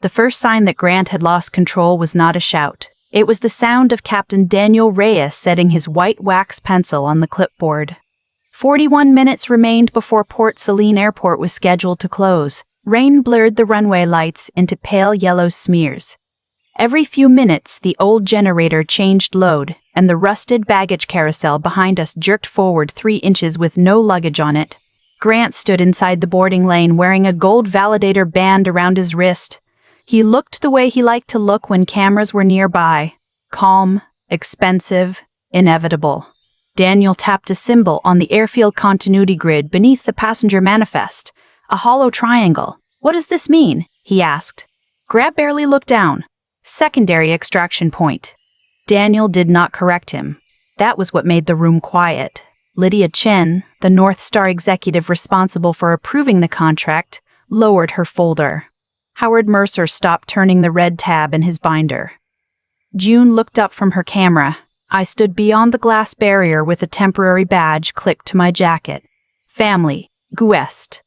The first sign that Grant had lost control was not a shout. It was the sound of Captain Daniel Reyes setting his white wax pencil on the clipboard. 41 minutes remained before Port Selene Airport was scheduled to close. Rain blurred the runway lights into pale yellow smears. Every few minutes, the old generator changed load, and the rusted baggage carousel behind us jerked forward 3 inches with no luggage on it. Grant stood inside the boarding lane wearing a gold validator band around his wrist. He looked the way he liked to look when cameras were nearby. Calm, expensive, inevitable. Daniel tapped a symbol on the Airfield Continuity Grid beneath the passenger manifest. A hollow triangle. "What does this mean?" he asked. Grant barely looked down. "Secondary extraction point." Daniel did not correct him. That was what made the room quiet. Lydia Chen, the North Star executive responsible for approving the contract, lowered her folder. Howard Mercer stopped turning the red tab in his binder. June looked up from her camera. I stood beyond the glass barrier with a temporary badge clicked to my jacket. Family, quietest.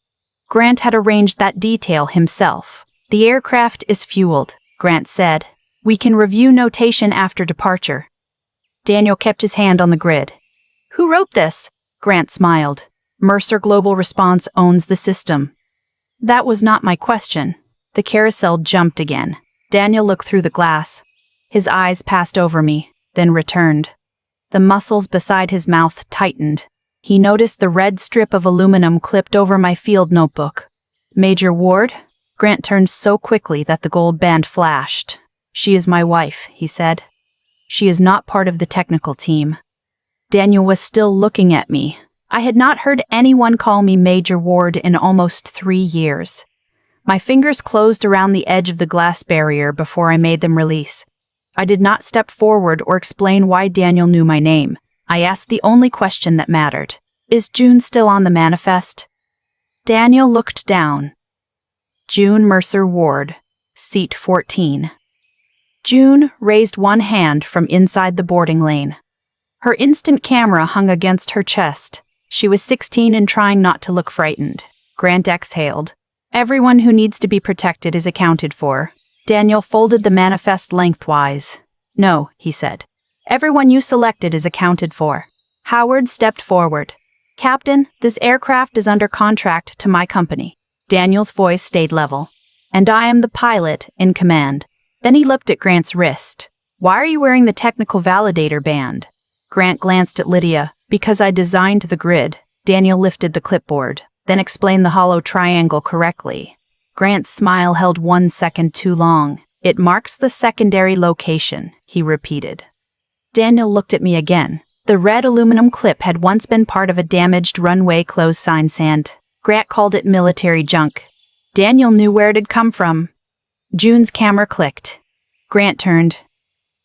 Grant had arranged that detail himself. "The aircraft is fueled," Grant said. "We can review notation after departure." Daniel kept his hand on the grid. "Who wrote this?" Grant smiled. "Mercer Global Response owns the system." That was not my question. The carousel jumped again. Daniel looked through the glass. His eyes passed over me, then returned. The muscles beside his mouth tightened. He noticed the red strip of aluminum clipped over my field notebook. "Major Ward?" Grant turned so quickly that the gold band flashed. "She is my wife," he said. "She is not part of the technical team." Daniel was still looking at me. I had not heard anyone call me Major Ward in almost 3 years. My fingers closed around the edge of the glass barrier before I made them release. I did not step forward or explain why Daniel knew my name. I asked the only question that mattered. "Is June still on the manifest?" Daniel looked down. June Mercer Ward, seat 14. June raised one hand from inside the boarding lane. Her instant camera hung against her chest. She was 16 and trying not to look frightened. Grant exhaled. "Everyone who needs to be protected is accounted for." Daniel folded the manifest lengthwise. "No," he said. "Everyone you selected is accounted for." Howard stepped forward. "Captain, this aircraft is under contract to my company." Daniel's voice stayed level. "And I am the pilot in command." Then he looked at Grant's wrist. "Why are you wearing the technical validator band?" Grant glanced at Lydia. "Because I designed the grid." Daniel lifted the clipboard, then explained the hollow triangle correctly. Grant's smile held 1 second too long. "It marks the secondary location," he repeated. Daniel looked at me again. The red aluminum clip had once been part of a damaged runway close sign stand. Grant called it military junk. Daniel knew where it had come from. June's camera clicked. Grant turned.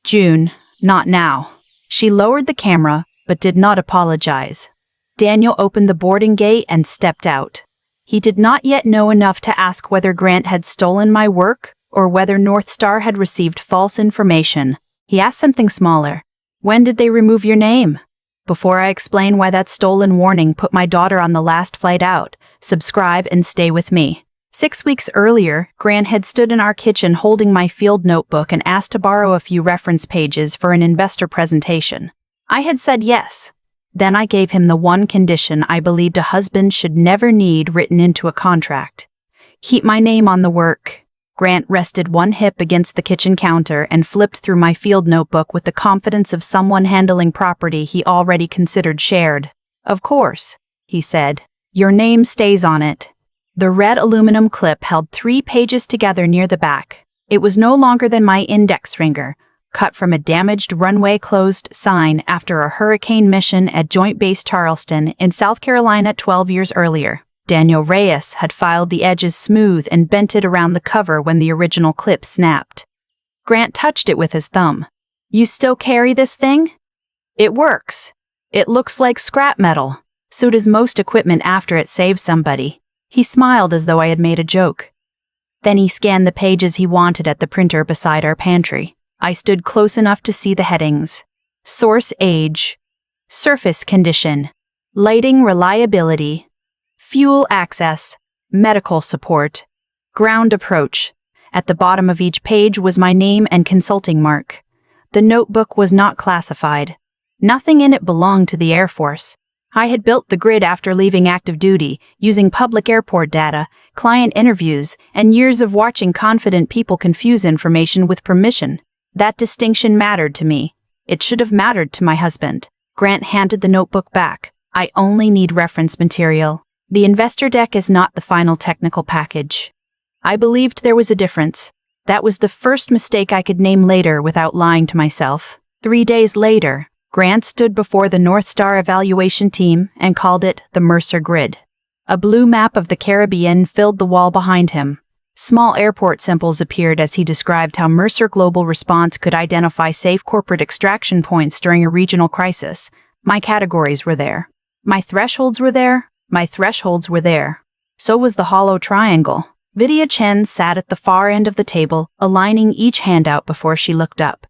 "June, not now." She lowered the camera, but did not apologize. Daniel opened the boarding gate and stepped out. He did not yet know enough to ask whether Grant had stolen my work or whether North Star had received false information. He asked something smaller. "When did they remove your name?" Before I explain why that stolen warning put my daughter on the last flight out, subscribe and stay with me. 6 weeks earlier, Grant had stood in our kitchen holding my field notebook and asked to borrow a few reference pages for an investor presentation. I had said yes. Then I gave him the one condition I believed a husband should never need written into a contract. Keep my name on the work. Grant rested one hip against the kitchen counter and flipped through my field notebook with the confidence of someone handling property he already considered shared. "Of course," he said. "Your name stays on it." The red aluminum clip held 3 pages together near the back. It was no longer than my index finger, cut from a damaged runway closed sign after a hurricane mission at Joint Base Charleston in South Carolina 12 years earlier. Daniel Reyes had filed the edges smooth and bent it around the cover when the original clip snapped. Grant touched it with his thumb. "You still carry this thing?" "It works. It looks like scrap metal. So does most equipment after it saves somebody." He smiled as though I had made a joke. Then he scanned the pages he wanted at the printer beside our pantry. I stood close enough to see the headings. Source age, surface condition, lighting reliability, fuel access, medical support, ground approach, At the bottom of each page was my name and consulting mark. The notebook was not classified. Nothing in it belonged to the Air Force. I had built the grid after leaving active duty, using public airport data, client interviews, and years of watching confident people confuse information with permission. That distinction mattered to me. It should have mattered to my husband. Grant handed the notebook back. I only need reference material. The investor deck is not the final technical package. I believed there was a difference. That was the first mistake I could name later without lying to myself. 3 days later, Grant stood before the North Star evaluation team and called it the Mercer Grid. A blue map of the Caribbean filled the wall behind him. Small airport symbols appeared as he described how Mercer Global Response could identify safe corporate extraction points during a regional crisis. My categories were there. My thresholds were there. My thresholds were there. So was the hollow triangle. Vidya Chen sat at the far end of the table, aligning each handout before she looked up.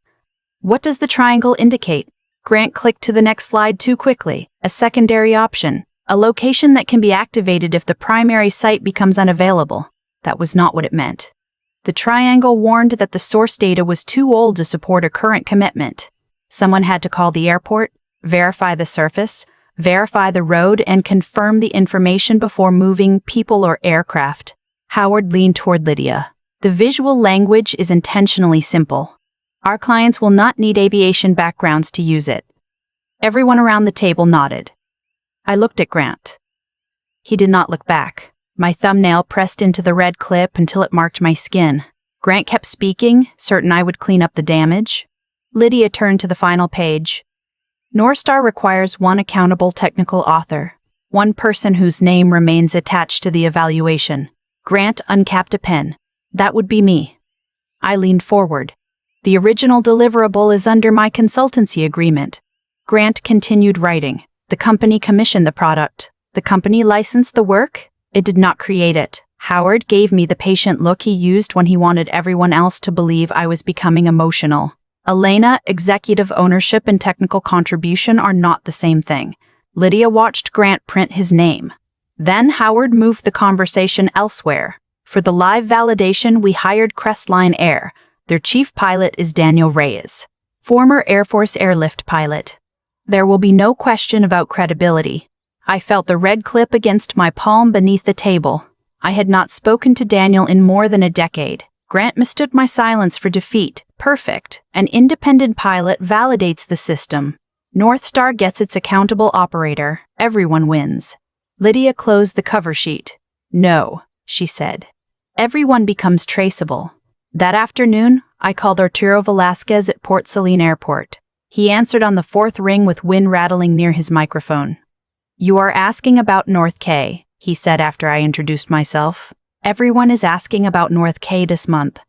What does the triangle indicate? Grant clicked to the next slide too quickly. A secondary option. A location that can be activated if the primary site becomes unavailable. That was not what it meant. The triangle warned that the source data was too old to support a current commitment. Someone had to call the airport, verify the surface, verify the road, and confirm the information before moving people or aircraft. Howard leaned toward Lydia. The visual language is intentionally simple. Our clients will not need aviation backgrounds to use it. Everyone around the table nodded. I looked at Grant. He did not look back. My thumbnail pressed into the red clip until it marked my skin. Grant kept speaking, certain I would clean up the damage. Lydia turned to the final page. North Star requires one accountable technical author, one person whose name remains attached to the evaluation. Grant uncapped a pen. That would be me. I leaned forward. The original deliverable is under my consultancy agreement. Grant continued writing. The company commissioned the product. The company licensed the work. It did not create it. Howard gave me the patient look he used when he wanted everyone else to believe I was becoming emotional. Elena, executive ownership and technical contribution are not the same thing. Lydia watched Grant print his name. Then Howard moved the conversation elsewhere. For the live validation, we hired Crestline Air. Their chief pilot is Daniel Reyes, former Air Force airlift pilot. There will be no question about credibility. I felt the red clip against my palm beneath the table. I had not spoken to Daniel in more than a decade. Grant mistook my silence for defeat. Perfect. An independent pilot validates the system. North Star gets its accountable operator. Everyone wins. Lydia closed the cover sheet. No, she said. Everyone becomes traceable. That afternoon, I called Arturo Velasquez at Port Selene Airport. He answered on the fourth ring with wind rattling near his microphone. You are asking about North K, he said after I introduced myself. Everyone is asking about North K this month.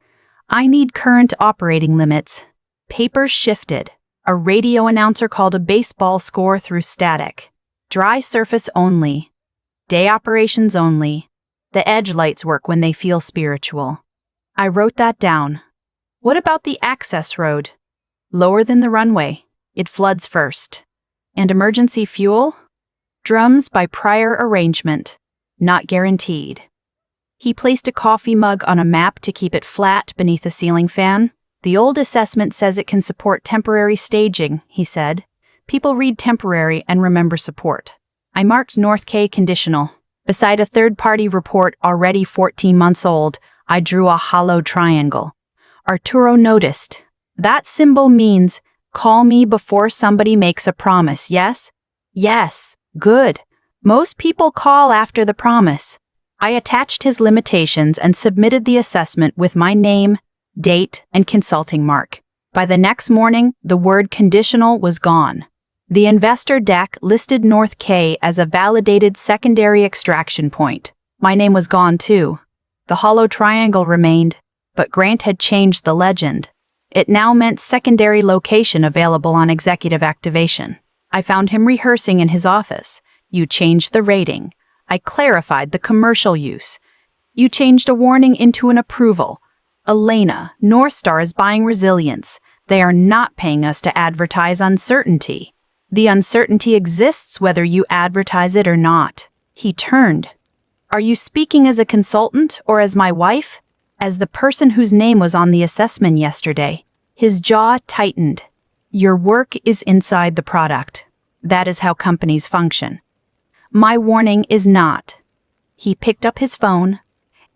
I need current operating limits. Papers shifted. A radio announcer called a baseball score through static. Dry surface only. Day operations only. The edge lights work when they feel spiritual. I wrote that down. What about the access road? Lower than the runway. It floods first. And emergency fuel? Drums by prior arrangement. Not guaranteed. He placed a coffee mug on a map to keep it flat beneath a ceiling fan. The old assessment says it can support temporary staging, he said. People read temporary and remember support. I marked North K conditional. Beside a third-party report already 14 months old, I drew a hollow triangle. Arturo noticed. That symbol means, call me before somebody makes a promise, yes? Yes. Good. Most people call after the promise. I attached his limitations and submitted the assessment with my name, date, and consulting mark. By the next morning, the word conditional was gone. The investor deck listed North K as a validated secondary extraction point. My name was gone too. The hollow triangle remained, but Grant had changed the legend. It now meant secondary location available on executive activation. I found him rehearsing in his office. You changed the rating. I clarified the commercial use. You changed a warning into an approval. Elena, North Star is buying resilience. They are not paying us to advertise uncertainty. The uncertainty exists whether you advertise it or not. He turned. Are you speaking as a consultant or as my wife? as the person whose name was on the assessment yesterday. His jaw tightened. Your work is inside the product. That is how companies function. My warning is not. He picked up his phone,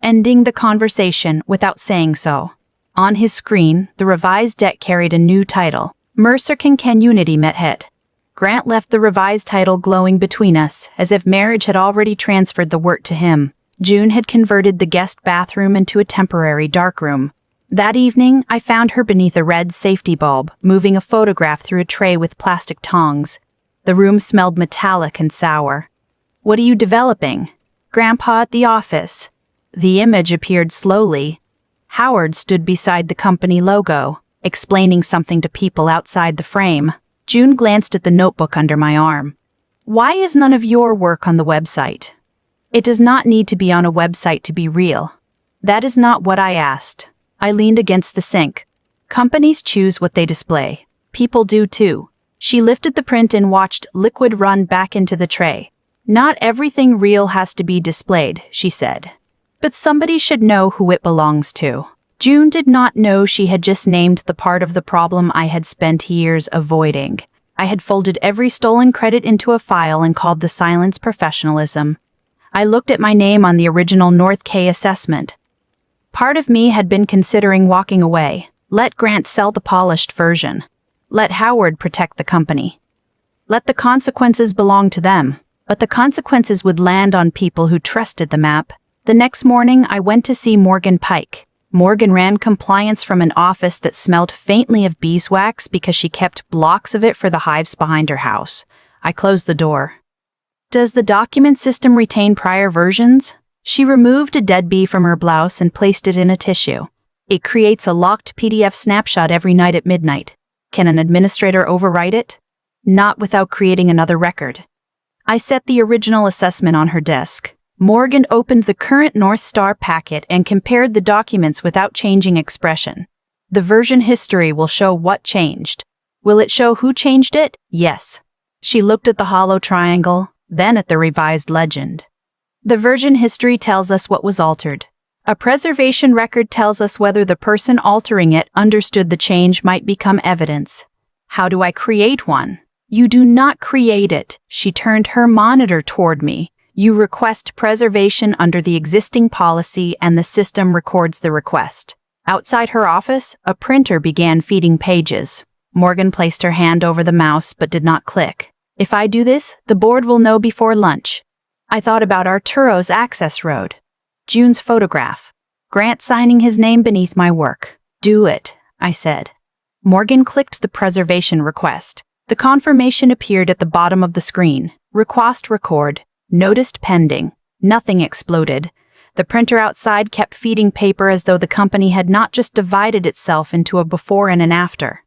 ending the conversation without saying so. On his screen, the revised deck carried a new title, Mercer Continuity Grid. Grant left the revised title glowing between us, as if marriage had already transferred the work to him. June had converted the guest bathroom into a temporary darkroom. That evening, I found her beneath a red safety bulb, moving a photograph through a tray with plastic tongs. The room smelled metallic and sour. What are you developing? Grandpa at the office. The image appeared slowly. Howard stood beside the company logo, explaining something to people outside the frame. June glanced at the notebook under my arm. Why is none of your work on the website? It does not need to be on a website to be real. That is not what I asked. I leaned against the sink. Companies choose what they display. People do too. She lifted the print and watched liquid run back into the tray. Not everything real has to be displayed, she said. But somebody should know who it belongs to. June did not know she had just named the part of the problem I had spent years avoiding. I had folded every stolen credit into a file and called the silence professionalism. I looked at my name on the original North K assessment. Part of me had been considering walking away. Let Grant sell the polished version. Let Howard protect the company. Let the consequences belong to them. But the consequences would land on people who trusted the map. The next morning, I went to see Morgan Pike. Morgan ran compliance from an office that smelled faintly of beeswax because she kept blocks of it for the hives behind her house. I closed the door. Does the document system retain prior versions? She removed a dead bee from her blouse and placed it in a tissue. It creates a locked PDF snapshot every night at midnight. Can an administrator overwrite it? Not without creating another record. I set the original assessment on her desk. Morgan opened the current North Star packet and compared the documents without changing expression. The version history will show what changed. Will it show who changed it? Yes. She looked at the hollow triangle, then at the revised legend. The version history tells us what was altered. A preservation record tells us whether the person altering it understood the change might become evidence. How do I create one? You do not create it. She turned her monitor toward me. You request preservation under the existing policy and the system records the request. Outside her office, a printer began feeding pages. Morgan placed her hand over the mouse but did not click. If I do this, the board will know before lunch. I thought about Arturo's access road. June's photograph. Grant signing his name beneath my work. Do it, I said. Morgan clicked the preservation request. The confirmation appeared at the bottom of the screen. Request record. Noticed pending. Nothing exploded. The printer outside kept feeding paper as though the company had not just divided itself into a before and an after.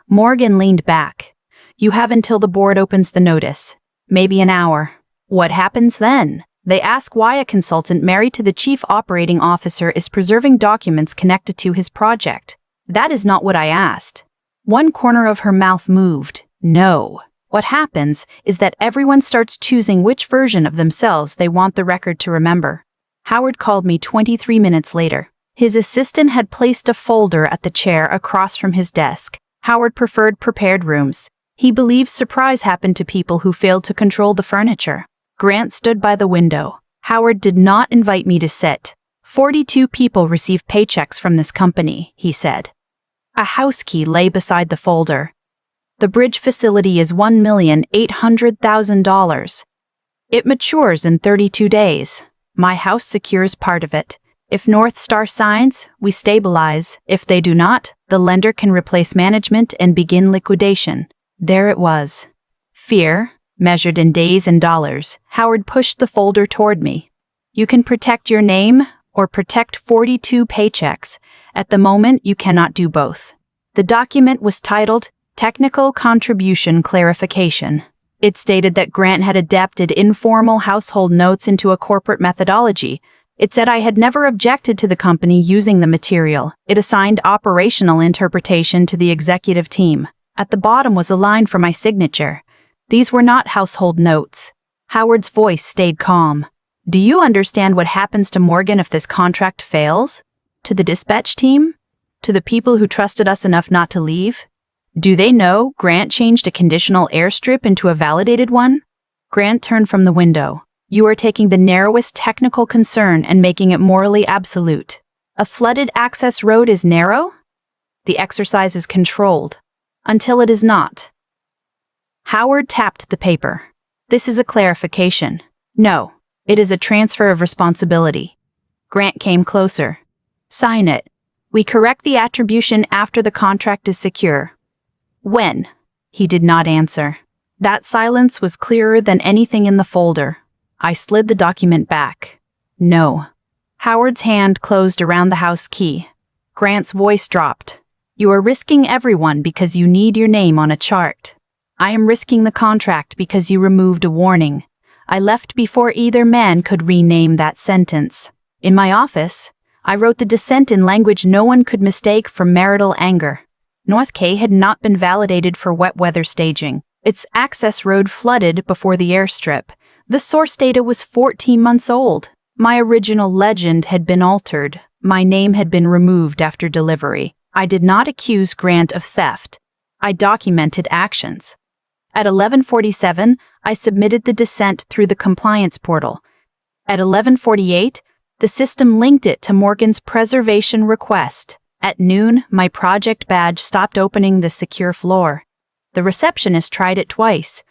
Morgan leaned back. You have until the board opens the notice. Maybe an hour. What happens then? They ask why a consultant married to the chief operating officer is preserving documents connected to his project. That is not what I asked. One corner of her mouth moved. No. What happens is that everyone starts choosing which version of themselves they want the record to remember. Howard called me 23 minutes later. His assistant had placed a folder at the chair across from his desk. Howard preferred prepared rooms. He believed surprise happened to people who failed to control the furniture. Grant stood by the window. Howard did not invite me to sit. 42 people receive paychecks from this company, he said. A house key lay beside the folder. The bridge facility is $1,800,000. It matures in 32 days. My house secures part of it. If North Star signs, we stabilize. If they do not, the lender can replace management and begin liquidation. There it was. Fear, measured in days and dollars. Howard pushed the folder toward me. You can protect your name or protect 42 paychecks. At the moment, you cannot do both. The document was titled Technical Contribution Clarification. It stated that Grant had adapted informal household notes into a corporate methodology. It said I had never objected to the company using the material. It assigned operational interpretation to the executive team. At the bottom was a line for my signature. These were not household notes. Howard's voice stayed calm. Do you understand what happens to Morgan if this contract fails? To the dispatch team? To the people who trusted us enough not to leave? Do they know Grant changed a conditional airstrip into a validated one? Grant turned from the window. You are taking the narrowest technical concern and making it morally absolute. A flooded access road is narrow? The exercise is controlled. Until it is not. Howard tapped the paper. This is a clarification. No, it is a transfer of responsibility. Grant came closer. Sign it. We correct the attribution after the contract is secure. When? He did not answer. That silence was clearer than anything in the folder. I slid the document back. No. Howard's hand closed around the house key. Grant's voice dropped. You are risking everyone because you need your name on a chart. I am risking the contract because you removed a warning. I left before either man could rename that sentence. In my office, I wrote the dissent in language no one could mistake for marital anger. North K had not been validated for wet weather staging. Its access road flooded before the airstrip. The source data was 14 months old. My original legend had been altered. My name had been removed after delivery. I did not accuse Grant of theft. I documented actions. At 11:47, I submitted the dissent through the compliance portal. At 11:48, the system linked it to Morgan's preservation request. At noon, my project badge stopped opening the secure floor. The receptionist tried it twice.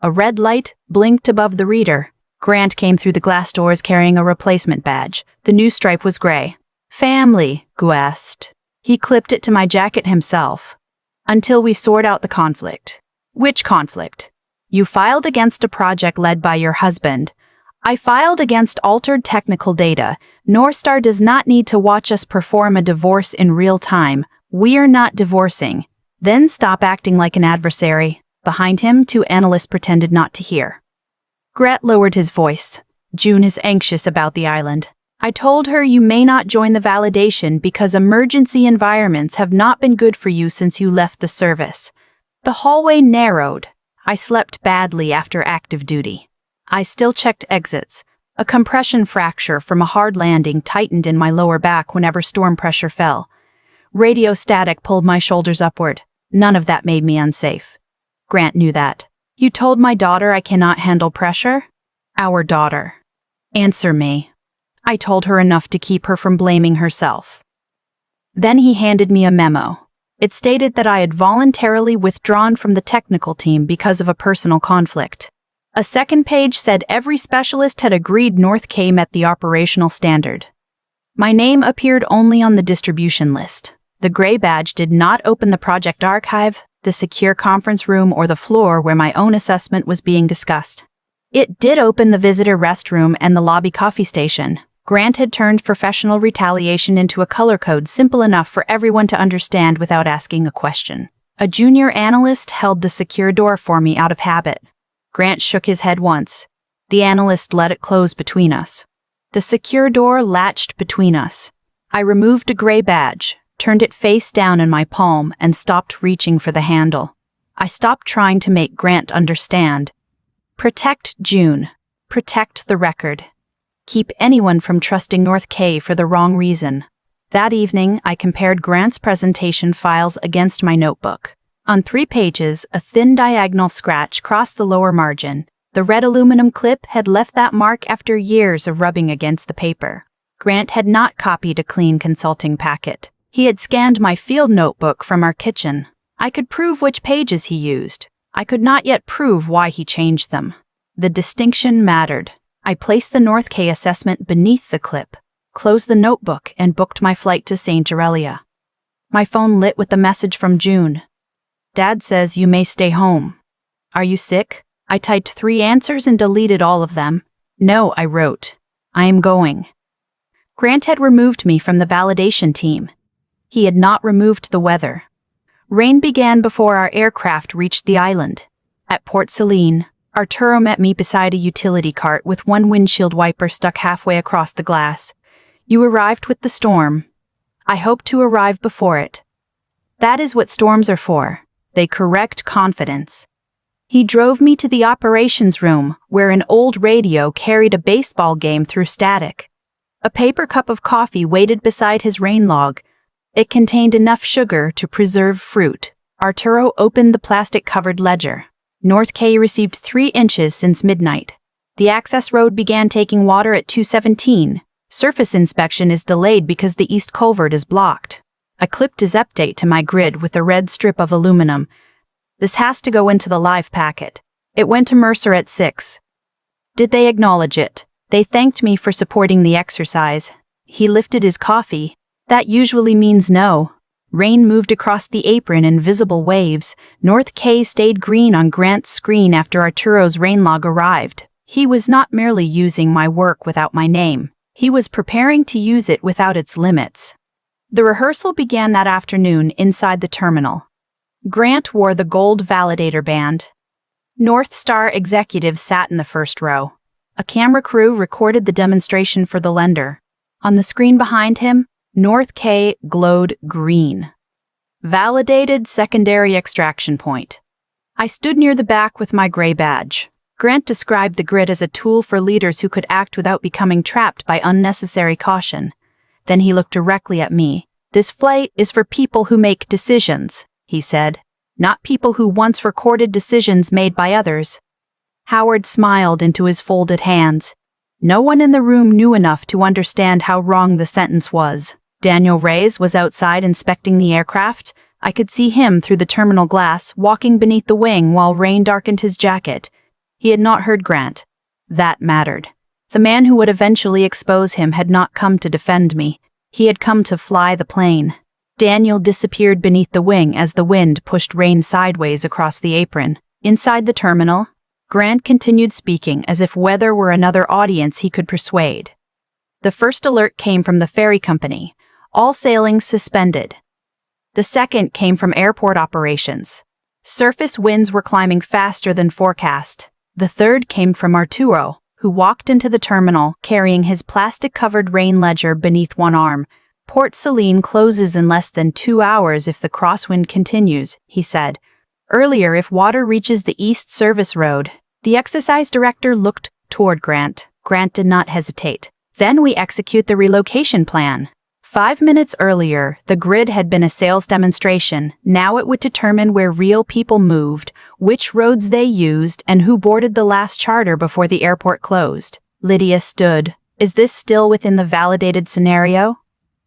A red light blinked above the reader. Grant came through the glass doors carrying a replacement badge. The new stripe was gray. Family, Guest. He clipped it to my jacket himself. Until we sort out the conflict. Which conflict? You filed against a project led by your husband. I filed against altered technical data. Northstar does not need to watch us perform a divorce in real time. We are not divorcing. Then stop acting like an adversary. Behind him, two analysts pretended not to hear. Grant lowered his voice. June is anxious about the island. I told her you may not join the validation because emergency environments have not been good for you since you left the service. The hallway narrowed. I slept badly after active duty. I still checked exits. A compression fracture from a hard landing tightened in my lower back whenever storm pressure fell. Radio static pulled my shoulders upward. None of that made me unsafe. Grant knew that. You told my daughter I cannot handle pressure? Our daughter. Answer me. I told her enough to keep her from blaming herself. Then he handed me a memo. It stated that I had voluntarily withdrawn from the technical team because of a personal conflict. A second page said every specialist had agreed North K met the operational standard. My name appeared only on the distribution list. The gray badge did not open the project archive, the secure conference room, or the floor where my own assessment was being discussed. It did open the visitor restroom and the lobby coffee station. Grant had turned professional retaliation into a color code simple enough for everyone to understand without asking a question. A junior analyst held the secure door for me out of habit. Grant shook his head once. The analyst let it close between us. The secure door latched between us. I removed a gray badge, turned it face down in my palm, and stopped reaching for the handle. I stopped trying to make Grant understand. Protect June. Protect the record. Keep anyone from trusting North K for the wrong reason. That evening, I compared Grant's presentation files against my notebook. On 3 pages, a thin diagonal scratch crossed the lower margin. The red aluminum clip had left that mark after years of rubbing against the paper. Grant had not copied a clean consulting packet. He had scanned my field notebook from our kitchen. I could prove which pages he used. I could not yet prove why he changed them. The distinction mattered. I placed the North K assessment beneath the clip, closed the notebook, and booked my flight to St. Aurelia. My phone lit with the message from June. Dad says you may stay home. Are you sick? I typed 3 answers and deleted all of them. No, I wrote. I am going. Grant had removed me from the validation team. He had not removed the weather. Rain began before our aircraft reached the island. At Port Selene, Arturo met me beside a utility cart with one windshield wiper stuck halfway across the glass. You arrived with the storm. I hope to arrive before it. That is what storms are for. They correct confidence. He drove me to the operations room, where an old radio carried a baseball game through static. A paper cup of coffee waited beside his rain log. It contained enough sugar to preserve fruit. Arturo opened the plastic-covered ledger. North K received 3 inches since midnight. The access road began taking water at 2:17. Surface inspection is delayed because the east culvert is blocked. I clipped his update to my grid with a red strip of aluminum. This has to go into the live packet. It went to Mercer at 6. Did they acknowledge it? They thanked me for supporting the exercise. He lifted his coffee. That usually means no. Rain moved across the apron in visible waves. North K stayed green on Grant's screen after Arturo's rain log arrived. He was not merely using my work without my name. He was preparing to use it without its limits. The rehearsal began that afternoon inside the terminal. Grant wore the gold validator band. North Star executives sat in the first row. A camera crew recorded the demonstration for the lender. On the screen behind him, North K glowed green. Validated secondary extraction point. I stood near the back with my gray badge. Grant described the grid as a tool for leaders who could act without becoming trapped by unnecessary caution. Then he looked directly at me. This flight is for people who make decisions, he said, not people who once recorded decisions made by others. Howard smiled into his folded hands. No one in the room knew enough to understand how wrong the sentence was. Daniel Reyes was outside inspecting the aircraft. I could see him through the terminal glass, walking beneath the wing while rain darkened his jacket. He had not heard Grant. That mattered. The man who would eventually expose him had not come to defend me. He had come to fly the plane. Daniel disappeared beneath the wing as the wind pushed rain sideways across the apron. Inside the terminal, Grant continued speaking as if weather were another audience he could persuade. The first alert came from the ferry company. All sailings suspended. The second came from airport operations. Surface winds were climbing faster than forecast. The third came from Arturo, who walked into the terminal carrying his plastic-covered rain ledger beneath one arm. Port Selene closes in less than 2 hours if the crosswind continues, he said. Earlier, if water reaches the east service road. The exercise director looked toward Grant. Grant did not hesitate. Then we execute the relocation plan. 5 minutes earlier, the grid had been a sales demonstration. Now it would determine where real people moved, which roads they used, and who boarded the last charter before the airport closed. Lydia stood. Is this still within the validated scenario?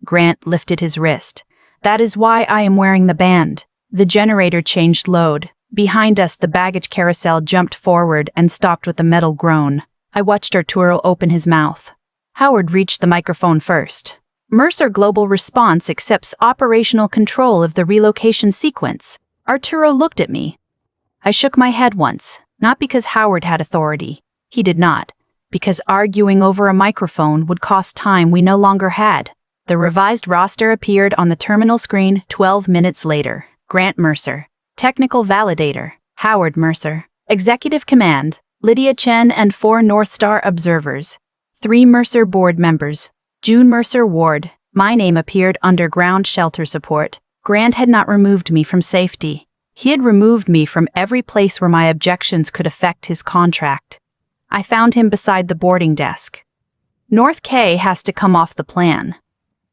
Grant lifted his wrist. That is why I am wearing the band. The generator changed load. Behind us, the baggage carousel jumped forward and stopped with a metal groan. I watched Arturo open his mouth. Howard reached the microphone first. Mercer Global Response accepts operational control of the relocation sequence. Arturo looked at me. I shook my head once, not because Howard had authority. He did not. Because arguing over a microphone would cost time we no longer had. The revised roster appeared on the terminal screen 12 minutes later. Grant Mercer. Technical Validator. Howard Mercer. Executive Command. Lydia Chen and 4 North Star observers. 3 Mercer board members. June Mercer Ward. My name appeared under ground shelter support. Grant had not removed me from safety. He had removed me from every place where my objections could affect his contract. I found him beside the boarding desk. North K has to come off the plan.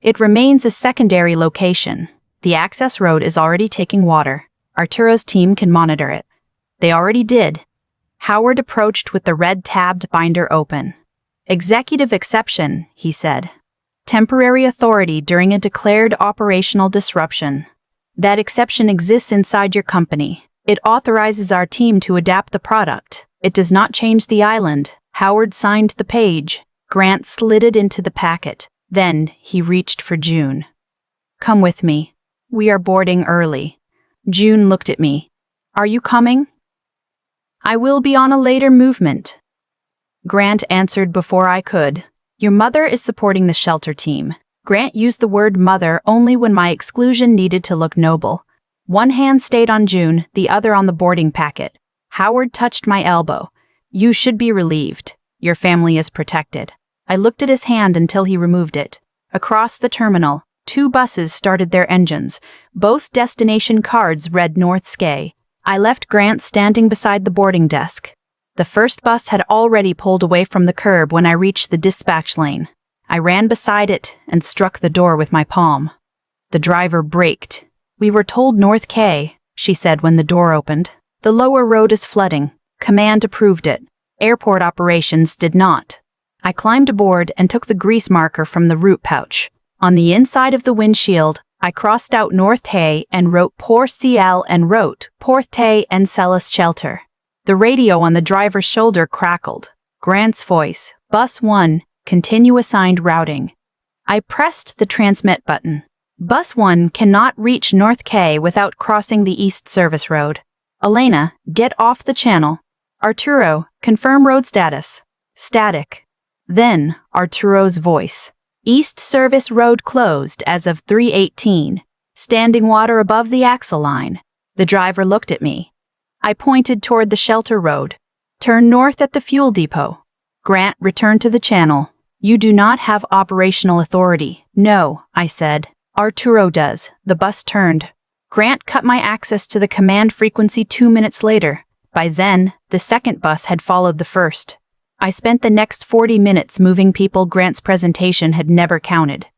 It remains a secondary location. The access road is already taking water. Arturo's team can monitor it. They already did. Howard approached with the red-tabbed binder open. Executive exception, he said. Temporary authority during a declared operational disruption. That exception exists inside your company. It authorizes our team to adapt the product. It does not change the island. Howard signed the page. Grant slid it into the packet. Then he reached for June. Come with me. We are boarding early. June looked at me. Are you coming? I will be on a later movement. Grant answered before I could. Your mother is supporting the shelter team. Grant used the word mother only when my exclusion needed to look noble. One hand stayed on June, the other on the boarding packet. Howard touched my elbow. You should be relieved. Your family is protected. I looked at his hand until he removed it. Across the terminal, 2 buses started their engines. Both destination cards read North Skye. I left Grant standing beside the boarding desk. The first bus had already pulled away from the curb when I reached the dispatch lane. I ran beside it and struck the door with my palm. The driver braked. "We were told North K," she said when the door opened. "The lower road is flooding. Command approved it. Airport operations did not." I climbed aboard and took the grease marker from the route pouch. On the inside of the windshield, I crossed out North Hay and wrote Port Selene and wrote Porte and Celis Shelter. The radio on the driver's shoulder crackled. Grant's voice, "Bus 1, continue assigned routing." I pressed the transmit button. "Bus 1 cannot reach North K without crossing the East Service Road. Elena, get off the channel. Arturo, confirm road status." Static. Then Arturo's voice. "East Service Road closed as of 3:18. Standing water above the axle line." The driver looked at me. I pointed toward the shelter road. "Turn north at the fuel depot." Grant returned to the channel. "You do not have operational authority." "No," I said. "Arturo does." The bus turned. Grant cut my access to the command frequency 2 minutes later. By then, the second bus had followed the first. I spent the next 40 minutes moving people Grant's presentation had never counted.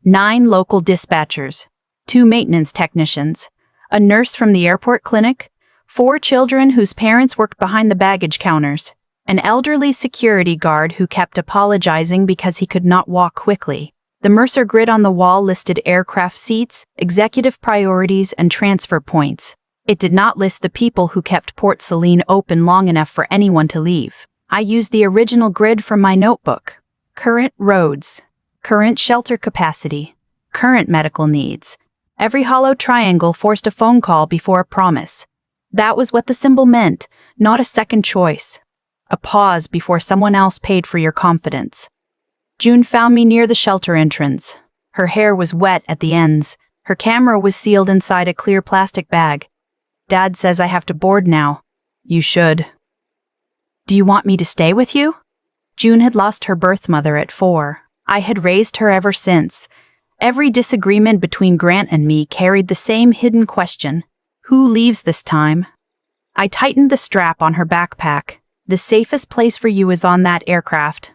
9 local dispatchers, 2 maintenance technicians, a nurse from the airport clinic, 4 children whose parents worked behind the baggage counters, an elderly security guard who kept apologizing because he could not walk quickly. The Mercer grid on the wall listed aircraft seats, executive priorities, and transfer points. It did not list the people who kept Port Selene open long enough for anyone to leave. I used the original grid from my notebook. Current roads, current shelter capacity, current medical needs. Every hollow triangle forced a phone call before a promise. That was what the symbol meant, not a second choice. A pause before someone else paid for your confidence. June found me near the shelter entrance. Her hair was wet at the ends. Her camera was sealed inside a clear plastic bag. "Dad says I have to board now." "You should." "Do you want me to stay with you?" June had lost her birth mother at 4. I had raised her ever since. Every disagreement between Grant and me carried the same hidden question. Who leaves this time? I tightened the strap on her backpack. "The safest place for you is on that aircraft."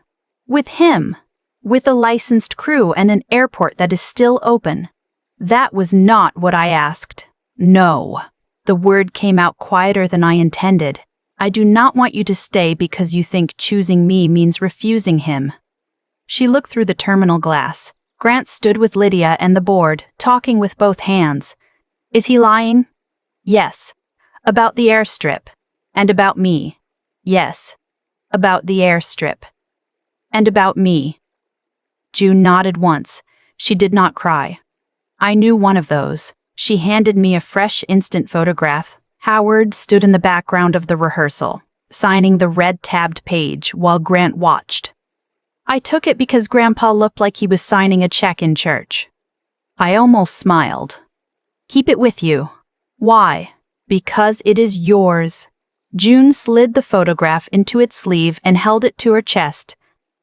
With him. With a licensed crew and an airport that is still open. That was not what I asked. "No." The word came out quieter than I intended. "I do not want you to stay because you think choosing me means refusing him." She looked through the terminal glass. Grant stood with Lydia and the board, talking with both hands. "Is he lying?" "Yes." "About the airstrip." "And about me." "Yes." "About the airstrip." "And about me." June nodded once. She did not cry. I knew one of those. She handed me a fresh instant photograph. Howard stood in the background of the rehearsal, signing the red-tabbed page while Grant watched. I took it because Grandpa looked like he was signing a check in church. I almost smiled. "Keep it with you." "Why?" "Because it is yours." June slid the photograph into its sleeve and held it to her chest.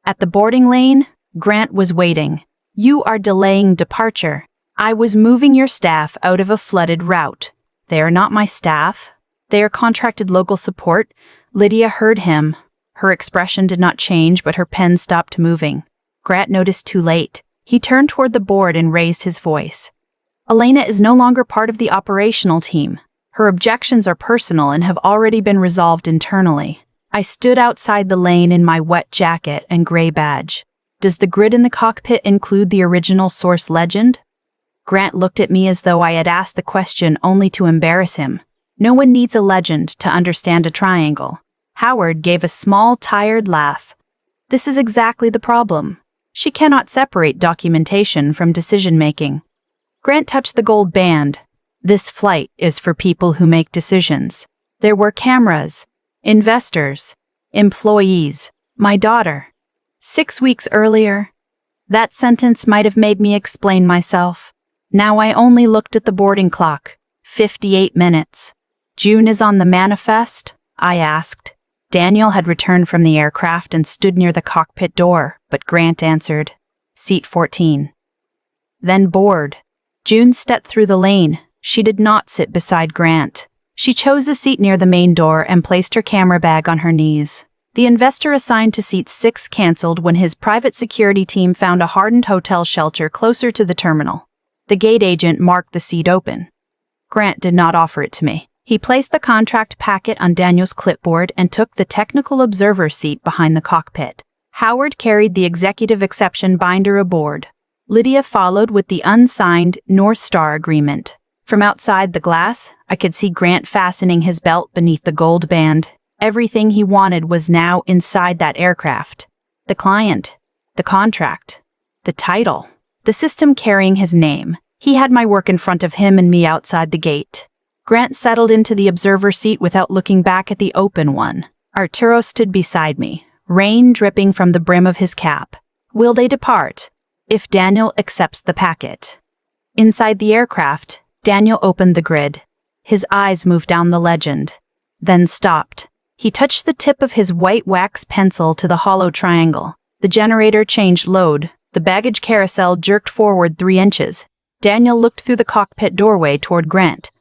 At the boarding lane, Grant was waiting. "You are delaying departure. I was moving your staff out of a flooded route." "They are not my staff. They are contracted local support." Lydia heard him. Her expression did not change, but her pen stopped moving. Grant noticed too late. He turned toward the board and raised his voice. "Elena is no longer part of the operational team. Her objections are personal and have already been resolved internally." I stood outside the lane in my wet jacket and gray badge. "Does the grid in the cockpit include the original source legend?" Grant looked at me as though I had asked the question only to embarrass him. "No one needs a legend to understand a triangle." Howard gave a small, tired laugh. "This is exactly the problem. She cannot separate documentation from decision-making." Grant touched the gold band. "This flight is for people who make decisions. There were cameras, investors, employees, my daughter. 6 weeks earlier." That sentence might have made me explain myself. Now I only looked at the boarding clock. 58 minutes. "June is on the manifest?" I asked. Daniel had returned from the aircraft and stood near the cockpit door, but Grant answered, "Seat 14. Then board. June stepped through the lane. She did not sit beside Grant. She chose a seat near the main door and placed her camera bag on her knees. The investor assigned to seat 6 canceled when his private security team found a hardened hotel shelter closer to the terminal. The gate agent marked the seat open. Grant did not offer it to me. He placed the contract packet on Daniel's clipboard and took the technical observer seat behind the cockpit. Howard carried the executive exception binder aboard. Lydia followed with the unsigned North Star agreement. From outside the glass, I could see Grant fastening his belt beneath the gold band. Everything he wanted was now inside that aircraft. The client, the contract, the title, the system carrying his name. He had my work in front of him and me outside the gate. Grant settled into the observer seat without looking back at the open one. Arturo stood beside me, rain dripping from the brim of his cap. Will they depart? If Daniel accepts the packet. Inside the aircraft, Daniel opened the grid. His eyes moved down the legend, then stopped. He touched the tip of his white wax pencil to the hollow triangle. The generator changed load. The baggage carousel jerked forward 3 inches. Daniel looked through the cockpit doorway toward Grant.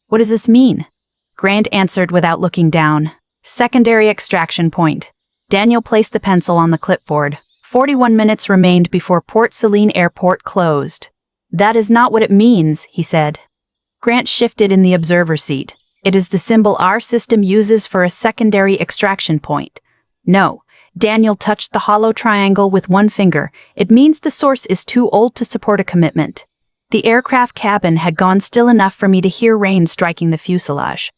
What does this mean? Grant answered without looking down. Secondary extraction point. Daniel placed the pencil on the clipboard. 41 minutes remained before Port Selene Airport closed. That is not what it means, he said. Grant shifted in the observer seat. It is the symbol our system uses for a secondary extraction point. No. Daniel touched the hollow triangle with one finger. It means the source is too old to support a commitment. The aircraft cabin had gone still enough for me to hear rain striking the fuselage.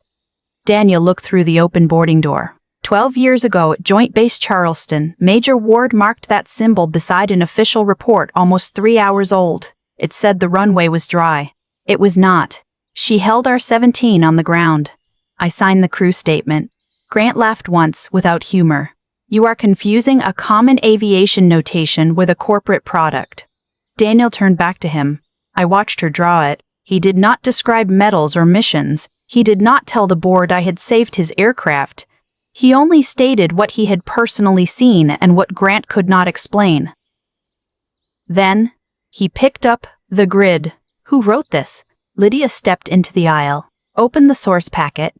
Daniel looked through the open boarding door. 12 years ago at Joint Base Charleston, Major Ward marked that symbol beside an official report almost 3 hours old. It said the runway was dry. It was not. She held our 17 on the ground. I signed the crew statement. Grant laughed once, without humor. You are confusing a common aviation notation with a corporate product. Daniel turned back to him. I watched her draw it. He did not describe medals or missions. He did not tell the board I had saved his aircraft. He only stated what he had personally seen and what Grant could not explain. Then, he picked up the grid. Who wrote this? Lydia stepped into the aisle, opened the source packet.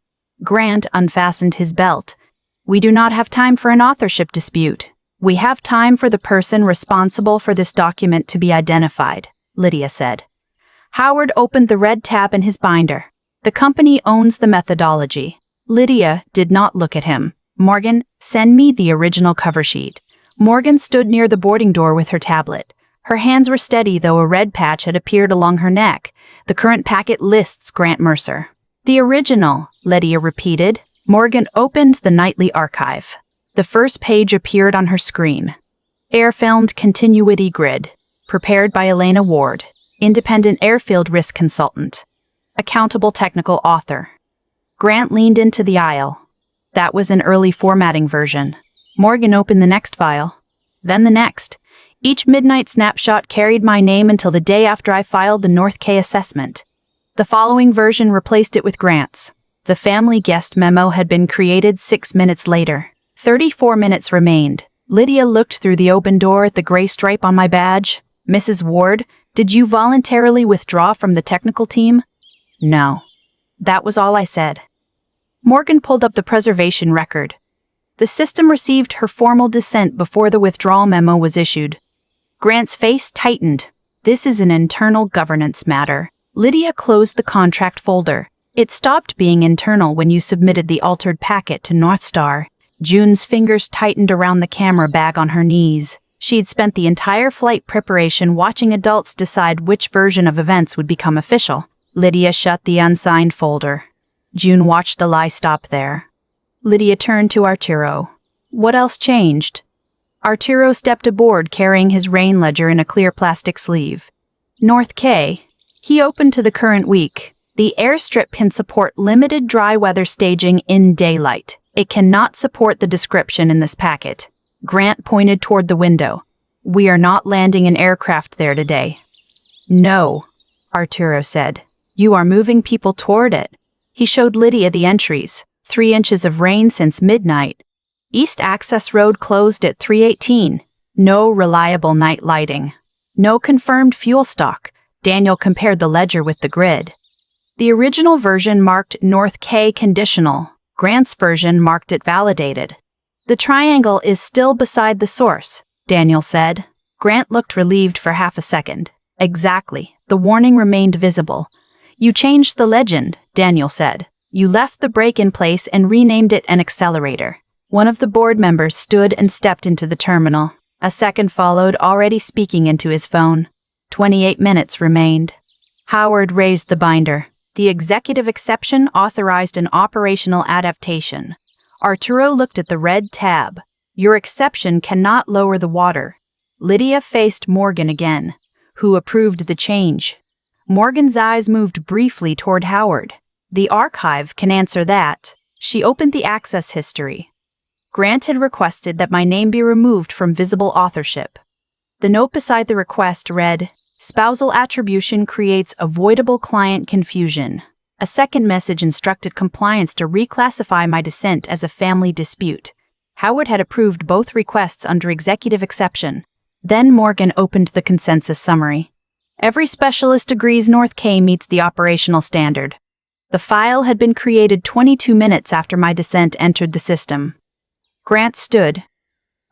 Grant unfastened his belt. We do not have time for an authorship dispute. We have time for the person responsible for this document to be identified, Lydia said. Howard opened the red tab in his binder. The company owns the methodology. Lydia did not look at him. Morgan, send me the original cover sheet. Morgan stood near the boarding door with her tablet. Her hands were steady, though a red patch had appeared along her neck. The current packet lists Grant Mercer. The original, Lydia repeated. Morgan opened the nightly archive. The first page appeared on her screen. Airfield Continuity Grid, prepared by Elena Ward, independent airfield risk consultant. Accountable technical author. Grant leaned into the aisle. That was an early formatting version. Morgan opened the next file, then the next. Each midnight snapshot carried my name until the day after I filed the North K assessment. The following version replaced it with Grant's. The family guest memo had been created 6 minutes later. 34 minutes remained. Lydia looked through the open door at the gray stripe on my badge. Mrs. Ward, did you voluntarily withdraw from the technical team? No. That was all I said. Morgan pulled up the preservation record. The system received her formal dissent before the withdrawal memo was issued. Grant's face tightened. This is an internal governance matter. Lydia closed the contract folder. It stopped being internal when you submitted the altered packet to North Star. June's fingers tightened around the camera bag on her knees. She'd spent the entire flight preparation watching adults decide which version of events would become official. Lydia shut the unsigned folder. June watched the lie stop there. Lydia turned to Arturo. What else changed? Arturo stepped aboard carrying his rain ledger in a clear plastic sleeve. North K. He opened to the current week. The airstrip can support limited dry weather staging in daylight. It cannot support the description in this packet. Grant pointed toward the window. We are not landing an aircraft there today. No, Arturo said. You are moving people toward it. He showed Lydia the entries. 3 inches of rain since midnight. East Access Road closed at 3:18. No reliable night lighting. No confirmed fuel stock. Daniel compared the ledger with the grid. The original version marked North K conditional. Grant's version marked it validated. The triangle is still beside the source, Daniel said. Grant looked relieved for half a second. Exactly. The warning remained visible. You changed the legend, Daniel said. You left the break in place and renamed it an accelerator. One of the board members stood and stepped into the terminal. A second followed, already speaking into his phone. 28 minutes remained. Howard raised the binder. The executive exception authorized an operational adaptation. Arturo looked at the red tab. Your exception cannot lower the water. Lydia faced Morgan again, who approved the change. Morgan's eyes moved briefly toward Howard. The archive can answer that. She opened the access history. Grant had requested that my name be removed from visible authorship. The note beside the request read, "Spousal attribution creates avoidable client confusion." A second message instructed compliance to reclassify my dissent as a family dispute. Howard had approved both requests under executive exception. Then Morgan opened the consensus summary. Every specialist agrees North K meets the operational standard. The file had been created 22 minutes after my dissent entered the system. Grant stood.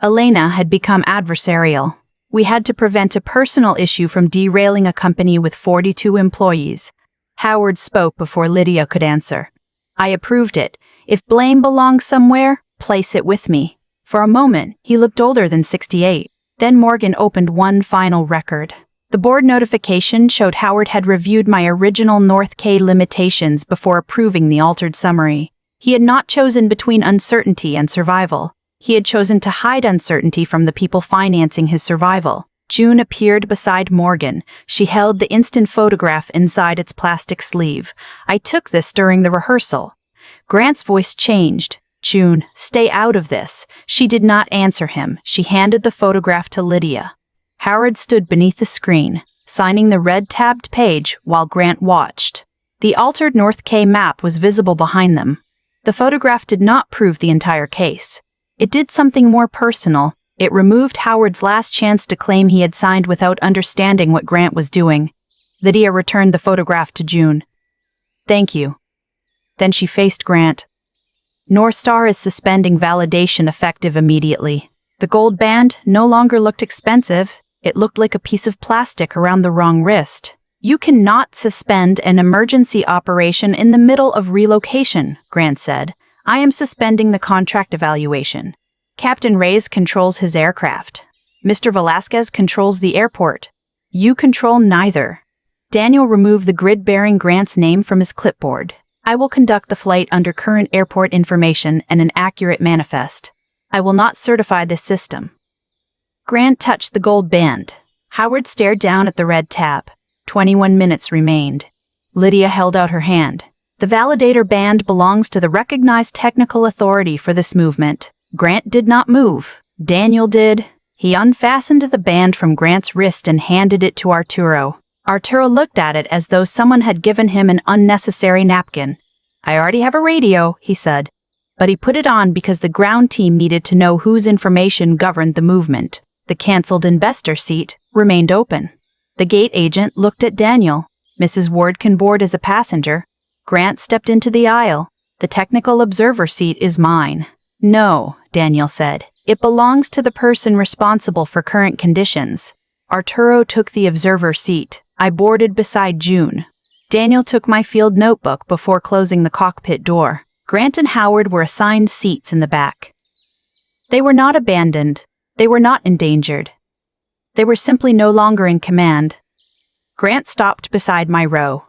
Elena had become adversarial. We had to prevent a personal issue from derailing a company with 42 employees. Howard spoke before Lydia could answer. I approved it. If blame belongs somewhere, place it with me. For a moment, he looked older than 68. Then Morgan opened one final record. The board notification showed Howard had reviewed my original North K limitations before approving the altered summary. He had not chosen between uncertainty and survival. He had chosen to hide uncertainty from the people financing his survival. June appeared beside Morgan. She held the instant photograph inside its plastic sleeve. I took this during the rehearsal. Grant's voice changed. June, stay out of this. She did not answer him. She handed the photograph to Lydia. Howard stood beneath the screen, signing the red-tabbed page while Grant watched. The altered North K map was visible behind them. The photograph did not prove the entire case. It did something more personal. It removed Howard's last chance to claim he had signed without understanding what Grant was doing. Lydia returned the photograph to June. Thank you. Then she faced Grant. North Star is suspending validation effective immediately. The gold band no longer looked expensive. It looked like a piece of plastic around the wrong wrist. You cannot suspend an emergency operation in the middle of relocation, Grant said. I am suspending the contract evaluation. Captain Reyes controls his aircraft. Mr. Velasquez controls the airport. You control neither. Daniel removed the grid bearing Grant's name from his clipboard. I will conduct the flight under current airport information and an accurate manifest. I will not certify this system. Grant touched the gold band. Howard stared down at the red tab. 21 minutes remained. Lydia held out her hand. The validator band belongs to the recognized technical authority for this movement. Grant did not move. Daniel did. He unfastened the band from Grant's wrist and handed it to Arturo. Arturo looked at it as though someone had given him an unnecessary napkin. I already have a radio, he said. But he put it on because the ground team needed to know whose information governed the movement. The cancelled investor seat remained open. The gate agent looked at Daniel. Mrs. Ward can board as a passenger. Grant stepped into the aisle. The technical observer seat is mine. No, Daniel said. It belongs to the person responsible for current conditions. Arturo took the observer seat. I boarded beside June. Daniel took my field notebook before closing the cockpit door. Grant and Howard were assigned seats in the back. They were not abandoned. They were not endangered. They were simply no longer in command. Grant stopped beside my row.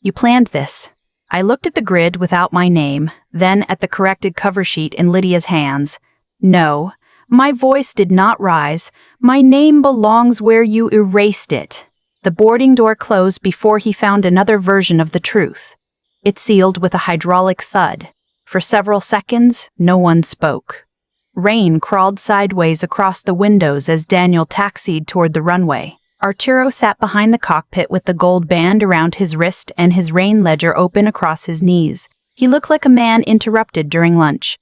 You planned this. I looked at the grid without my name, then at the corrected cover sheet in Lydia's hands. No, my voice did not rise. My name belongs where you erased it. The boarding door closed before he found another version of the truth. It sealed with a hydraulic thud. For several seconds, no one spoke. Rain crawled sideways across the windows as Daniel taxied toward the runway. Arturo sat behind the cockpit with the gold band around his wrist and his rain ledger open across his knees. He looked like a man interrupted during lunch.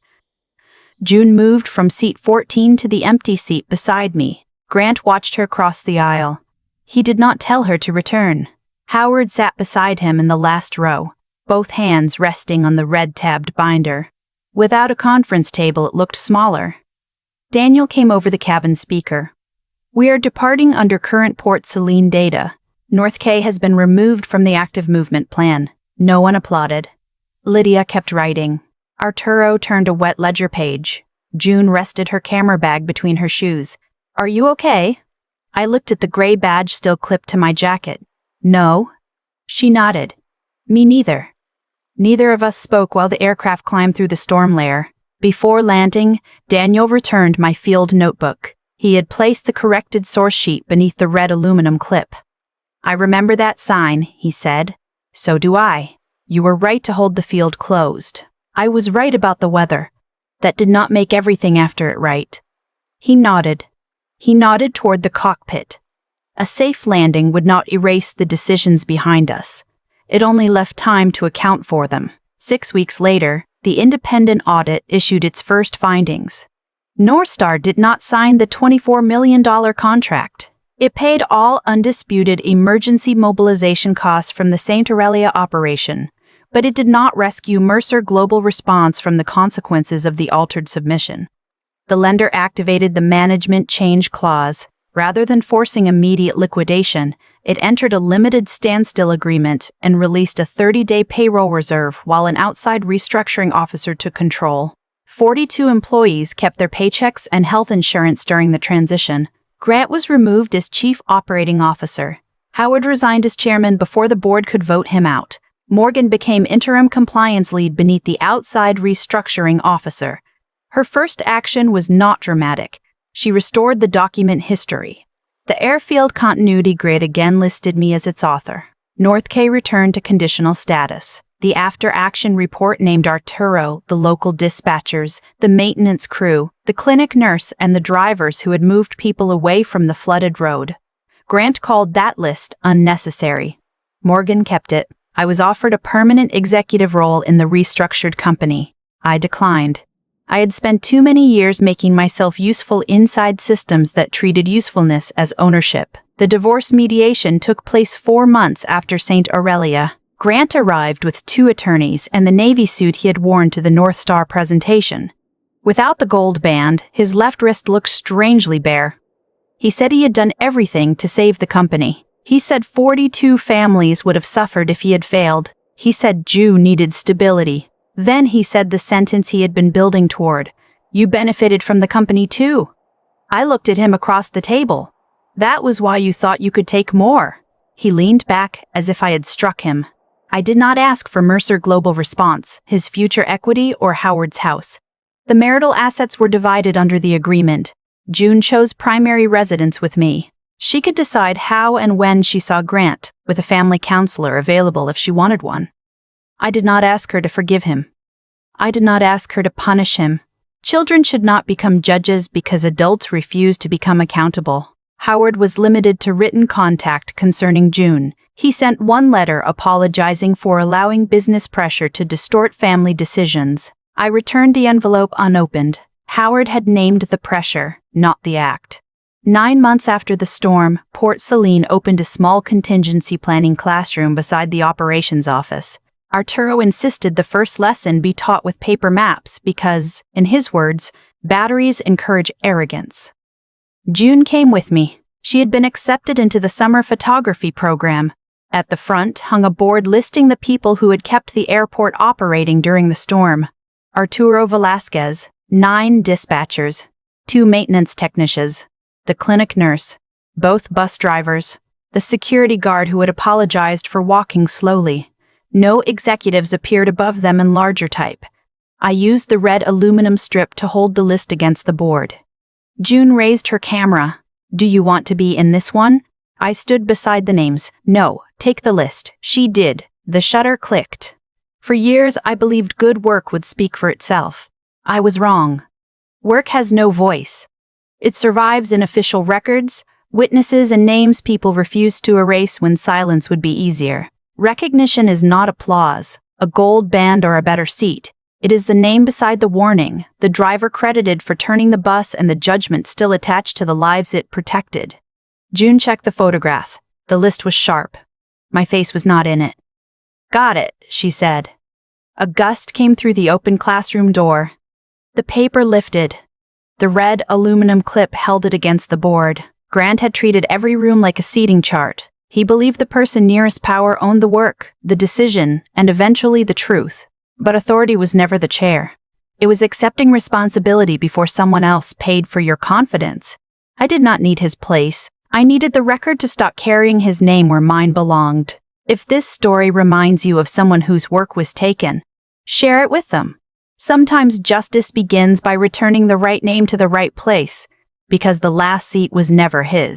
June moved from seat 14 to the empty seat beside me. Grant watched her cross the aisle. He did not tell her to return. Howard sat beside him in the last row, both hands resting on the red-tabbed binder. Without a conference table, it looked smaller. Daniel came over the cabin speaker. We are departing under current Port Selene data. North K has been removed from the active movement plan. No one applauded. Lydia kept writing. Arturo turned a wet ledger page. June rested her camera bag between her shoes. Are you okay? I looked at the gray badge still clipped to my jacket. No. She nodded. Me neither. Neither of us spoke while the aircraft climbed through the storm layer. Before landing, Daniel returned my field notebook. He had placed the corrected source sheet beneath the red aluminum clip. I remember that sign, he said. So do I. You were right to hold the field closed. I was right about the weather. That did not make everything after it right. He nodded. He nodded toward the cockpit. A safe landing would not erase the decisions behind us. It only left time to account for them. 6 weeks later, the independent audit issued its first findings. Northstar did not sign the $24 million contract. It paid all undisputed emergency mobilization costs from the St. Aurelia operation, but it did not rescue Mercer Global Response from the consequences of the altered submission. The lender activated the management change clause. Rather than forcing immediate liquidation, it entered a limited standstill agreement and released a 30-day payroll reserve while an outside restructuring officer took control. 42 employees kept their paychecks and health insurance during the transition. Grant was removed as chief operating officer. Howard resigned as chairman before the board could vote him out. Morgan became interim compliance lead beneath the outside restructuring officer. Her first action was not dramatic. She restored the document history. The Airfield Continuity Grid again listed me as its author. North K returned to conditional status. The after-action report named Arturo, the local dispatchers, the maintenance crew, the clinic nurse, and the drivers who had moved people away from the flooded road. Grant called that list unnecessary. Morgan kept it. I was offered a permanent executive role in the restructured company. I declined. I had spent too many years making myself useful inside systems that treated usefulness as ownership. The divorce mediation took place 4 months after St. Aurelia. Grant arrived with 2 attorneys and the Navy suit he had worn to the North Star presentation. Without the gold band, his left wrist looked strangely bare. He said he had done everything to save the company. He said 42 families would have suffered if he had failed. He said Jew needed stability. Then he said the sentence he had been building toward. You benefited from the company too. I looked at him across the table. That was why you thought you could take more. He leaned back as if I had struck him. I did not ask for Mercer Global Response, his future equity, or Howard's house. The marital assets were divided under the agreement. June chose primary residence with me. She could decide how and when she saw Grant, with a family counselor available if she wanted one. I did not ask her to forgive him. I did not ask her to punish him. Children should not become judges because adults refuse to become accountable. Howard was limited to written contact concerning June. He sent 1 letter apologizing for allowing business pressure to distort family decisions. I returned the envelope unopened. Howard had named the pressure, not the act. 9 months after the storm, Port Selene opened a small contingency planning classroom beside the operations office. Arturo insisted the first lesson be taught with paper maps because, in his words, batteries encourage arrogance. June came with me. She had been accepted into the summer photography program. At the front hung a board listing the people who had kept the airport operating during the storm. Arturo Velasquez, 9 dispatchers, 2 maintenance technicians, the clinic nurse, both bus drivers, the security guard who had apologized for walking slowly. No executives appeared above them in larger type. I used the red aluminum strip to hold the list against the board. June raised her camera. Do you want to be in this one? I stood beside the names. No, take the list. She did. The shutter clicked. For years, I believed good work would speak for itself. I was wrong. Work has no voice. It survives in official records, witnesses, and names people refuse to erase when silence would be easier. Recognition is not applause, a gold band, or a better seat. It is the name beside the warning, the driver credited for turning the bus, and the judgment still attached to the lives it protected. June checked the photograph. The list was sharp. My face was not in it. Got it, she said. A gust came through the open classroom door. The paper lifted. The red aluminum clip held it against the board. Grant had treated every room like a seating chart. He believed the person nearest power owned the work, the decision, and eventually the truth. But authority was never the chair. It was accepting responsibility before someone else paid for your confidence. I did not need his place. I needed the record to stop carrying his name where mine belonged. If this story reminds you of someone whose work was taken, share it with them. Sometimes justice begins by returning the right name to the right place, because the last seat was never his.